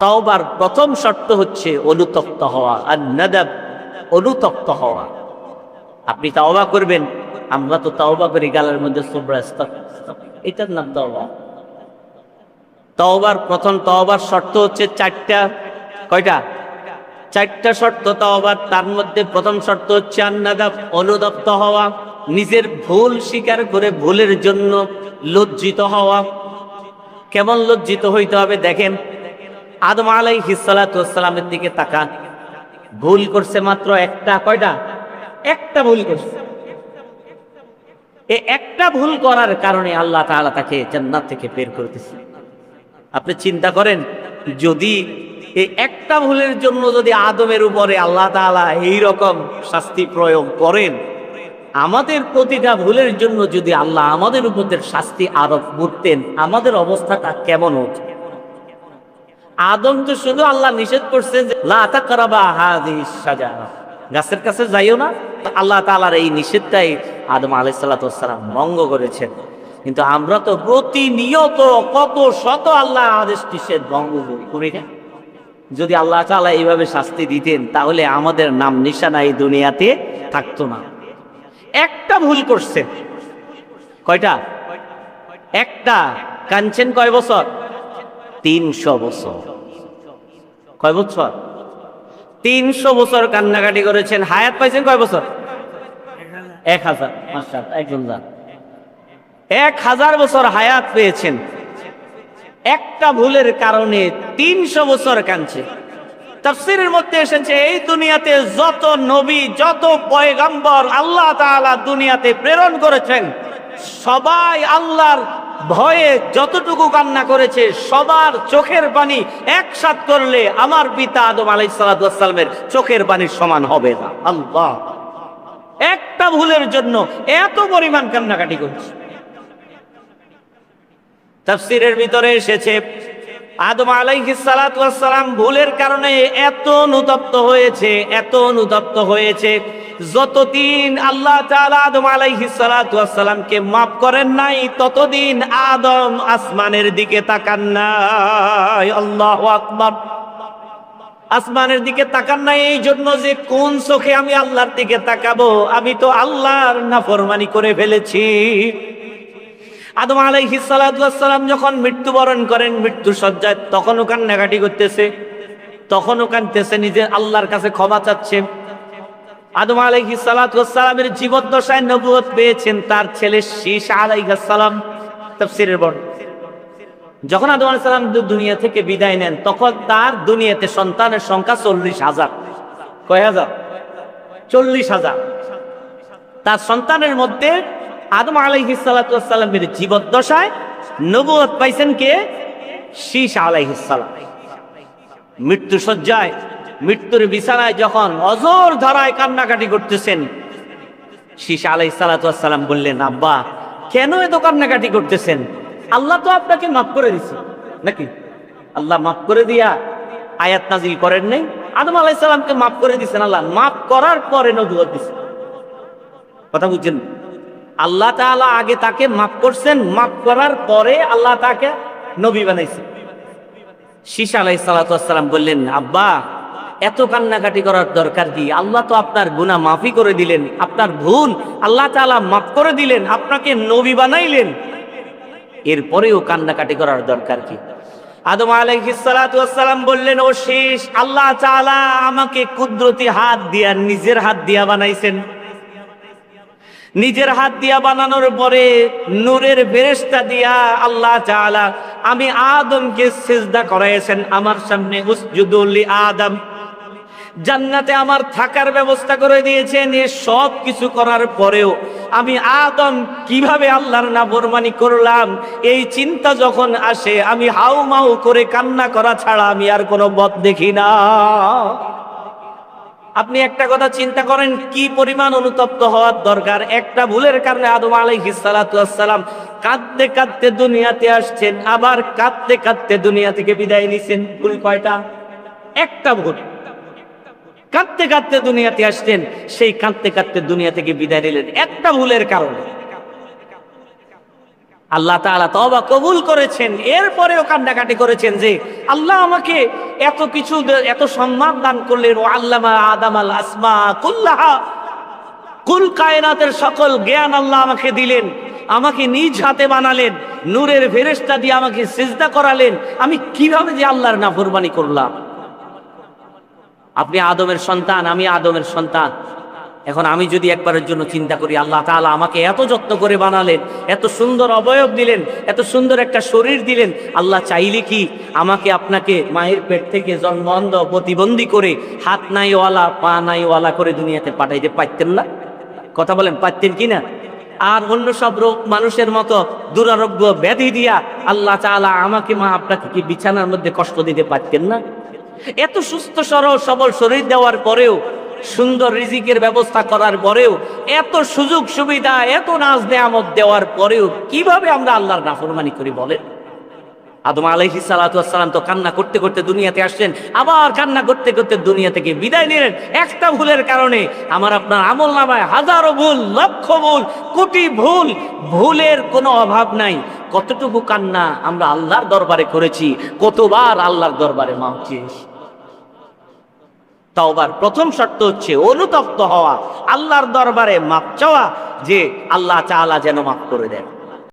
তাওবার প্রথম শর্ত হচ্ছে অনুতপ্ত হওয়া, আর নাদাব অনুতপ্ত হওয়া। আপনি তাওবা করবেন, আমরা তো তাওবা করি গালের মধ্যে এটার নাম তাওবা। তাওবার প্রথম তাওবার শর্ত হচ্ছে চারটা। কয়টা? চারটা শর্ত তাওবার। তার মধ্যে প্রথম শর্ত হচ্ছে আন-নাদাব, অনুতপ্ত হওয়া, নিজের ভুল স্বীকার করে ভুলের জন্য লজ্জিত হওয়া। কেমন লজ্জিত হইতে হবে দেখেন, আদম আলাইহিস সালাতু ওয়াস সালামের দিকে তাকান। ভুল করছে মাত্র একটা। কয়টা? একটা ভুল করছে। এই একটা ভুল করার কারণে আল্লাহ তাআলা তাকে জান্নাত থেকে বের করে দিয়েছে। আপনি চিন্তা করেন, যদি এই একটা ভুলের জন্য যদি আদমের উপরে আল্লাহ তাআলা এইরকম শাস্তি প্রয়োগ করেন, আমাদের প্রতিটা ভুলের জন্য যদি আল্লাহ আমাদের উপর শাস্তি আরোপ করতেন, আমাদের অবস্থাটা কেমন হতো? আদম তো শুধু আল্লাহ নিষেধ করছে যে লা তাকরাবা হাযিহিস শাজারা, গাছের কাছে যাইও না। আল্লাহ তাআলার এই নিষেধটাই আদম আলাইহিস সালাতু ওয়াস সালাম ভঙ্গ করেছেন। কিন্তু আমরা তো প্রতিনিয়ত কত শত আল্লাহ আদেশ নিষেধ ভঙ্গ করি না। যদি আল্লাহ তাআলা এইভাবে শাস্তি দিতেন, তাহলে আমাদের নাম নিশানা এই দুনিয়াতে থাকতো না। একটা ভুল করছে। কয়টা? একটা। কাঁদছেন কয় বছর? 300 বছর। কয় বছর? 300 বছর কান্নাকাটি করেছেন। হায়াত পাইছেন কয় বছর? 1000। মাশাআল্লাহ, একজন যান। 1000 বছর হায়াত পেয়েছেন। একটা ভুলের কারণে 300 বছর কাঁদছে। তাফসীরের মধ্যে এসেছে, এই দুনিয়াতে যত নবী, যত পয়গম্বর আল্লাহ তাআলা দুনিয়াতে প্রেরণ করেছেন, সবাই আল্লাহর ভয়ে যতটুকু কান্না করেছে, সবার চোখের পানি একসাথে করলে আমার পিতা আদম আলাইহিস সালাতু ওয়াস সালামের চোখের পানির সমান হবে না। আল্লাহ একটা ভুলের জন্য এত পরিমাণ কান্নাকাটি করছে। তাফসীরের ভিতরে এসেছে, আদম আলাইহিস সালাতু ওয়াস সালাম ভুলের কারণে এত অনুতপ্ত হয়েছে, এত অনুতপ্ত হয়েছে, যতদিন আল্লাহ তাআলা আদম আলাইহিস সালাতু ওয়াস সালামকে মাফ করেন নাই, ততদিন আদম আসমানের দিকে তাকান নাই। আল্লাহু আকবার। আসমানের দিকে তাকান নাই এই জন্য যে কোন চোখে আমি আল্লাহর দিকে তাকাবো, আমি তো আল্লাহর নাফরমানি করে ফেলেছি। আদম আলাইহিস সালাতু ওয়াস সালাম যখন মৃত্যুবরণ করেন, মৃত্যু সজ্জায়, তখনও কান্নাকাটি করতেছে, তখনও কাঁদতেছে, নিজের আল্লাহর কাছে ক্ষমা চাচ্ছে। আদম আলাইহিস সালাতু ওয়াস সালামের জীবদ্দশায় নবুয়ত পেয়েছেন তার ছেলে শীস আলাইহিস সালাম। তাফসীরের বর্ণনা, যখন আদম আলাইহিস সালাম দুনিয়া থেকে বিদায় নেন, তখন তার দুনিয়াতে সন্তানের সংখ্যা 40,000। কয় হাজার? 40,000। তার সন্তানের মধ্যে আদম আলাইহিস সালাতু ওয়াস সালামের জীবদ্দশায় নবুয়ত পাইছেন কে? শীস আলাইহিস সালাম। মৃত্যু সজ্জায়, মৃত্যুর বিছানায় যখন অজর ধারায় কান্নাকাটি করতেছেন, শীস আলাইহিস সালাতু ওয়াস সালাম বললেন, আব্বা কেন এত কান্নাকাটি করতেছেন? আল্লাহ তো আপনাকে মাফ করে দিয়েছে নাকি? আল্লাহ মাফ করে দিয়া আয়াত নাজিল করেন নাই? আদম আলাইহিস সালামকে মাফ করে দিয়েছেন, আল্লাহ মাফ করার পরে নবুয়ত দিয়েছেন। কথা বুঝছেন? আল্লাহ তাআলা আগে তাকে মাফ করছেন, মাফ করার পরে আল্লাহ তাকে নবী বানাইছেন। শীস আলাইহিস সালাতু ওয়াস সালাম বললেন, আব্বা এত কান্নাকাটি করার দরকার কি? আল্লাহ তো আপনার গুনাহ মাফি করে দিলেন, আপনার ভুল আল্লাহ তাআলা মাফ করে দিলেন, আপনাকে নবী বানাইলেন, এরপরেও কান্নাকাটি করার দরকার কি? আদম আলাইহিস সালাতু ওয়াস সালাম বললেন, ও শীস, আল্লাহ তাআলা আমাকে কুদরতি হাত দিয়া, নিজের হাত দিয়া বানাইছেন। নিজের হাত দিয়া বানানোর পরে নূরের ফেরেশতা দিয়া আল্লাহ তাআলা আমি আদমকে সিজদা করাইছেন আমার সামনে, উসজুদু লি আদম। জান্নাতে আমার থাকার ব্যবস্থা করে দিয়েছেন। এই সব কিছু করার পরেও আমি আদম কিভাবে আল্লাহর নাফরমানি করলাম, এই চিন্তা যখন আসে, আমি হাউমাউ করে কান্না করা ছাড়া আমি আর কোনো পথ দেখি না। আপনি একটা কথা চিন্তা করেন, কি পরিমাণ অনুতপ্ত হওয়ার দরকার। একটা ভুলের কারণে আদম আলাইহিস সালাতু ওয়াস সালাম কাঁদতে কাঁদতে দুনিয়াতে আসছেন, আবার কাঁদতে কাঁদতে দুনিয়া থেকে বিদায় নিছেন। ভুল কয়টা? একটা ভুল। কাঁদতে কাঁদতে দুনিয়াতে আসছেন, সেই কাঁদতে কাঁদতে দুনিয়া থেকে বিদায় নিলেন একটা ভুলের কারণে। আল্লাহ তাআলা তওবা কবুল করেছেন, এরপরেও কান্নাকাটি করেছেন যে আল্লাহ আমাকে এত কিছু এত সম্মান দান করলেন, ও আল্লামা আদামাল আসমা কুল্লাহা, কুল কায়নাতের সকল জ্ঞান আল্লাহ আমাকে দিলেন, আমাকে নিজ হাতে বানালেন, নূরের ফেরেশতা দিয়ে আমাকে সিজদা করালেন, আমি কিভাবে যে আল্লাহর নাফরমানি করলাম। আপনি আদমের সন্তান, আমি আদমের সন্তান। এখন আমি যদি একবারের জন্য চিন্তা করি আল্লাহ তাআলা আমাকে এত যত্ন করে বানালেন, এত সুন্দর অবয়ব দিলেন, এত সুন্দর একটা শরীর দিলেন, আল্লাহ চাইলে কি আমাকে আপনাকে মায়ের পেট থেকে জন্মন্ধ প্রতিবন্ধী করে হাত নাইওয়ালা পা নাইওয়ালা করে দুনিয়াতে পাঠাইতে পারতেন না? কথা বলেন, পারতেন কি না? আর অন্য সব রোগ মানুষের মতো দুরারোগ্য ব্যাধি দিয়া আল্লাহ তাআলা আমাকে মা আপনাকে কি বিছানার মধ্যে কষ্ট দিতে পারতেন না? এত সুস্থ সবল শরীর দেওয়ার পরেও, সুন্দর রিজিকের ব্যবস্থা করার পরেও, এত সুযোগ সুবিধা, এত নাজ নেয়ামত দেওয়ার পরেও কিভাবে আমরা আল্লাহর নাফরমানি করি বলেন? আদম আলাইহিস সালাতু ওয়াস সালাম তো কান্না করতে করতে দুনিয়াতে আসলেন, আবার কান্না করতে করতে দুনিয়া থেকে বিদায় নিলেন। একটা ভুলের কারণে আমার আপনার আমলনামায় হাজারো ভুল, লক্ষ ভুল, কোটি ভুল, ভুলের কোনো অভাব নাই। কতটুকু কান্না আমরা আল্লাহর দরবারে করেছি, কতবার আল্লাহর দরবারে মাফ চেয়েছি। তওবার প্রথম শর্ত হচ্ছে অনুতপ্ত হওয়া, আল্লাহর দরবারে মাফ চাওয়া যে আল্লাহ তাআলা যেন মাফ করে দেন।